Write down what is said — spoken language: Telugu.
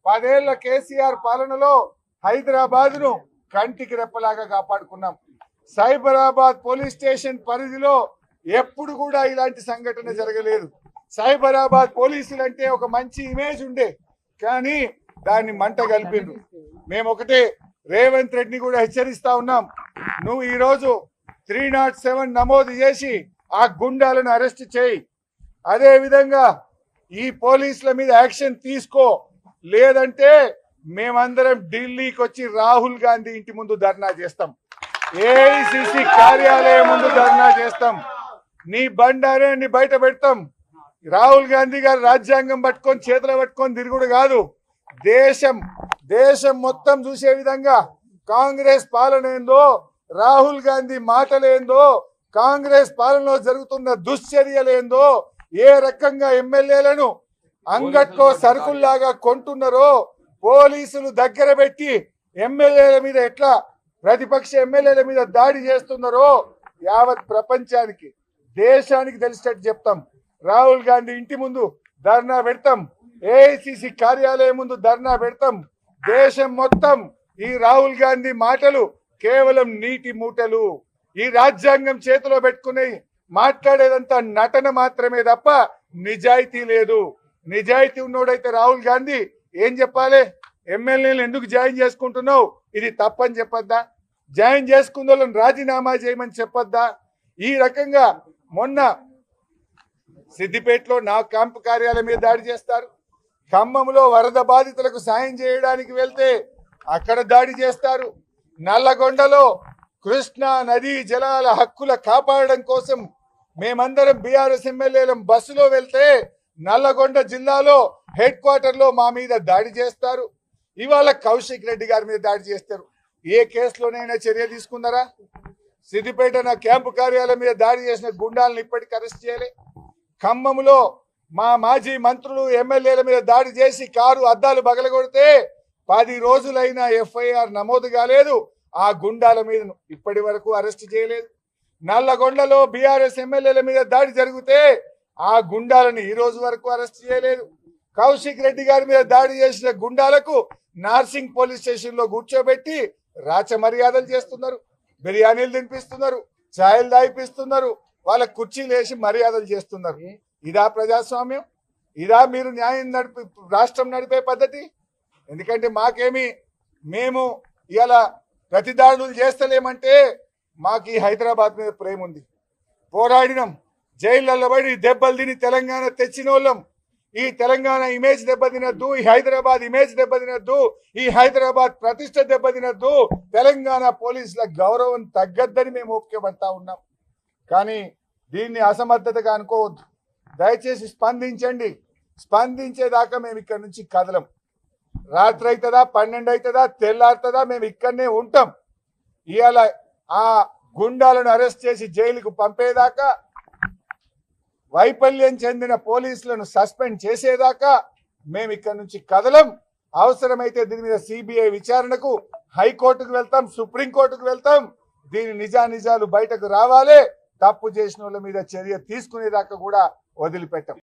10 ఏళ్ల కేసీఆర్ పాలనలో హైదరాబాద్ ను కంటికి రెప్పలాగా కాపాడుకున్నాం. సైబరాబాద్ పోలీస్ స్టేషన్ పరిధిలో ఎప్పుడు కూడా ఇలాంటి సంఘటన జరగలేదు. సైబరాబాద్ పోలీసులు అంటే ఒక మంచి ఇమేజ్ ఉండే, కానీ దాన్ని మంట కలిపిండ్రు. మేము ఒకటే రేవంత్ రెడ్డిని కూడా హెచ్చరిస్తా ఉన్నాం, నువ్వు ఈరోజు 307 నమోదు చేసి ఆ గుండాలను అరెస్ట్ చేయి. అదే విధంగా ఈ పోలీసుల మీద యాక్షన్ తీసుకో, లేదంటే మేమందరం ఢిల్లీకి వచ్చి రాహుల్ గాంధీ ఇంటి ముందు ధర్నా చేస్తాం, ఏఐసిసి కార్యాలయం ముందు ధర్నా చేస్తాం, నీ బండారాన్ని బయట పెడతాం. రాహుల్ గాంధీ గారు రాజ్యాంగం పట్టుకొని చేతులు పట్టుకొని తిరుగుడు కాదు, దేశం మొత్తం చూసే విధంగా కాంగ్రెస్ పాలన ఏందో, రాహుల్ గాంధీ మాటలేందో, కాంగ్రెస్ పాలనలో జరుగుతున్న దుశ్చర్యలేందో, ఏ రకంగా ఎమ్మెల్యేలను అంగట్లో సరుకుల్లాగా కొంటున్నారో, పోలీసులు దగ్గర పెట్టి ఎమ్మెల్యేల మీద ఎట్లా ప్రతిపక్ష ఎమ్మెల్యేల మీద దాడి చేస్తున్నారో యావత్ ప్రపంచానికి దేశానికి తెలిసేటట్టు చెప్తాం. రాహుల్ గాంధీ ఇంటి ముందు ధర్నా పెడతాం, ఏఐసిసి కార్యాలయం ముందు ధర్నా పెడతాం. దేశం మొత్తం ఈ రాహుల్ గాంధీ మాటలు కేవలం నీటి మూటలు, ఈ రాజ్యాంగం చేతిలో పెట్టుకుని మాట్లాడేదంతా నటన మాత్రమే తప్ప నిజాయితీ లేదు. నిజాయితీ ఉన్నోడైతే రాహుల్ గాంధీ ఏం చెప్పాలి? ఎమ్మెల్యేలు ఎందుకు జాయిన్ చేసుకుంటున్నావు, ఇది తప్పని చెప్పొద్దా? జాయిన్ చేసుకున్న వాళ్ళని రాజీనామా చేయమని చెప్పొద్దా? ఈ రకంగా మొన్న సిద్దిపేటలో నా క్యాంపు కార్యాలయం మీద దాడి చేస్తారు, ఖమ్మంలో వరద బాధితులకు సాయం చేయడానికి వెళ్తే అక్కడ దాడి చేస్తారు, నల్లగొండలో కృష్ణా నదీ జలాల హక్కుల కాపాడడం కోసం మేమందరం బీఆర్ఎస్ ఎమ్మెల్యేలం బస్సులో వెళ్తే నల్లగొండ జిల్లాలో హెడ్ క్వార్టర్ లో మా మీద దాడి చేస్తారు. ఇవాళ కౌశిక్ రెడ్డి గారి మీద దాడి చేస్తారు. ఏ కేసులోనైనా చర్య తీసుకున్నారా? సిద్దిపేట నా క్యాంపు కార్యాలయం మీద దాడి చేసిన గుండాలను ఇప్పటికీ అరెస్ట్ చేయలే. ఖమ్మంలో మా మాజీ మంత్రులు ఎమ్మెల్యేల మీద దాడి చేసి కారు అద్దాలు బగలగొడితే 10 రోజులైనా ఎఫ్ఐఆర్ నమోదు కాలేదు. ఆ గుండాల మీద ఇప్పటి వరకు అరెస్ట్ చేయలేదు. నల్లగొండలో బీఆర్ఎస్ ఎమ్మెల్యేల మీద దాడి జరిగితే ఆ గుండాలను ఈ రోజు వరకు అరెస్ట్ చేయలేదు. కౌశిక్ రెడ్డి గారి మీద దాడి చేసిన గుండాలకు నార్సింగ్ పోలీస్ స్టేషన్ లో కూర్చోబెట్టి రాచ మర్యాదలు చేస్తున్నారు, బిర్యానీలు తినిపిస్తున్నారు, ఛాయలు దాయిపిస్తున్నారు, వాళ్ళ కుర్చీలు వేసి మర్యాదలు చేస్తున్నారు. ఇదా ప్రజాస్వామ్యం? ఇదా మీరు న్యాయం రాష్ట్రం నడిపే పద్ధతి? ఎందుకంటే మేము ఇలా ప్రతిదాడులు చేస్తలేమంటే మాకు ఈ హైదరాబాద్ మీద ప్రేమ ఉంది. పోరాడినాం, జైళ్ళల్లో పడి దెబ్బలు తిని తెలంగాణ తెచ్చిన వాళ్ళం. ఈ తెలంగాణ ఇమేజ్ దెబ్బతినద్దు, ఈ హైదరాబాద్ ఇమేజ్ దెబ్బతినద్దు, ఈ హైదరాబాద్ ప్రతిష్ట దెబ్బతినద్దు, తెలంగాణ పోలీసుల గౌరవం తగ్గద్దని మేము ఓపికపడతా ఉన్నాం. కానీ దీన్ని అసమర్థతగా అనుకోవద్దు. దయచేసి స్పందించండి. స్పందించేదాకా మేము ఇక్కడ నుంచి కదలం. రాత్రి అవుతుందా, 12 అవుతుందా, తెల్లారుతుందా, మేము ఇక్కడనే ఉంటాం. ఇవాళ ఆ గుండాలను అరెస్ట్ చేసి జైలుకు పంపేదాకా, వైఫల్యం చెందిన పోలీసులను సస్పెండ్ చేసేదాకా మేము ఇక్కడ నుంచి కదలం. అవసరమైతే దీని మీద సిబిఐ విచారణకు హైకోర్టుకు వెళ్తాం, సుప్రీంకోర్టుకు వెళ్తాం. దీని నిజానిజాలు బయటకు రావాలి. తప్పు చేసిన వాళ్ళ మీద చర్య తీసుకునేదాకా కూడా వదిలిపెట్టాం.